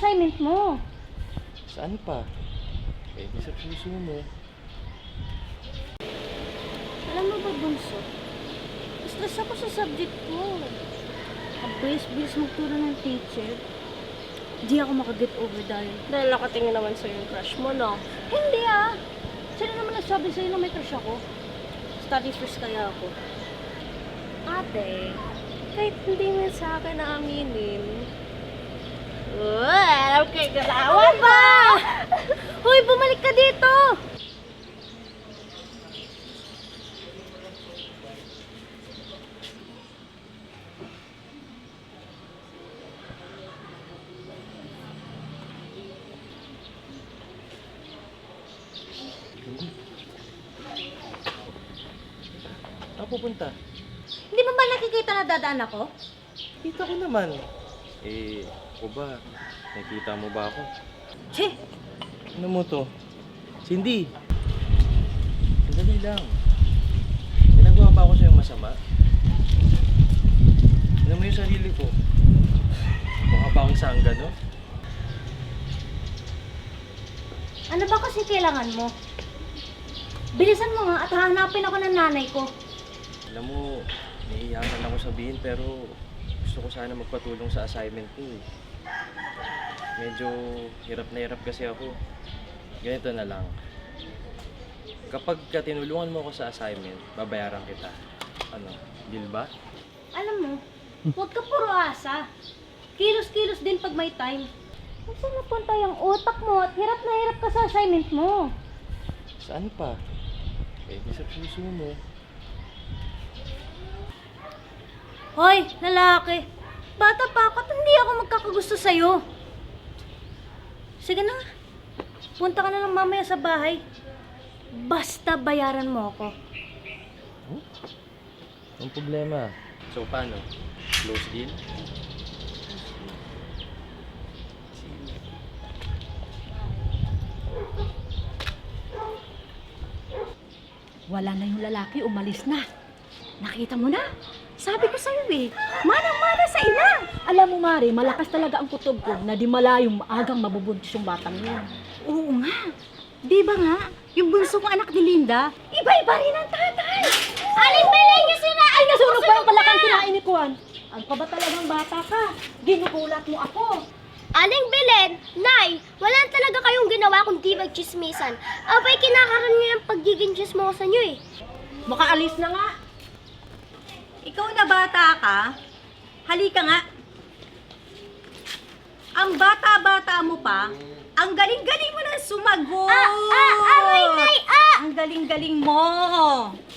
assignment mo. Saan pa? Eh, di sa puso mo. Alam mo ba, Bunso? Stress ako sa subject ko. Ang bilis-bilis magturo ng teacher. Di ako makaget over dahil. Dahil nakatingin naman sa'yo yung crush mo, no? Hindi ah! Sino naman nagsabi sa'yo na may crush ako? Studies first kaya ako. Ate, kahit hindi mo sa akin naaminin. Well, okay, galawan ba? Hoy, bumalik ka dito! Saan pupunta? Hindi mo ba nakikita na dadaan ako? Kita ko naman. Eh, ako ba? Nakita mo ba ako? Che! Ano mo to? Cindy! Sandali lang. Ginagawa ba ako sa'yo masama? Ano mo yung sarili ko? Mukha ba akong sangga, no? Ano ba kasi kailangan mo? Bilisan mo nga at hahanapin ako ng nanay ko. Alam mo, naiiyakan ako sabihin pero gusto ko sana magpatulong sa assignment ko eh. Medyo hirap na hirap kasi ako. Ganito na lang. Kapag tinulungan mo ako sa assignment, babayaran kita. Ano, deal ba? Alam mo, huwag ka puro asa. Kilos-kilos din pag may time. Kung saan napunta yung utak mo at hirap na hirap ka sa assignment mo? Saan pa? Eh, di sa puso mo. Hoy, lalaki. Bata pa ako at hindi ako magkakagusto sa'yo. Sige na. Punta ka na lang mamaya sa bahay. Basta bayaran mo ako. Ang problema. So, paano? Close deal? Wala na yung lalaki, umalis na. Nakita mo na? Sabi ko sa'yo eh, manang-mana sa ina. Alam mo Mari, malakas talaga ang kutob ko na di malayong maagang mabubuntis yung batang yun. Oo nga. Di ba nga, yung bunso kong anak ni Linda, iba-iba rin ang tatay. Aling Belen niyo sila! Ay, nasunog pa yung palakang kinain ni Kuan. Ang pa ba talagang bata ka? Ginugulat mo ako. Aling Belen, Nay, wala talaga kayong ginawa kundi magchismisan. Abay, kinakaroon niyo yung pagiging chismosa niyo eh. Makaalis na nga. Ikaw na bata ka, halika nga. Ang bata-bata mo pa, ang galing-galing mo na sumagot. Aray, Nay, Ang galing-galing mo.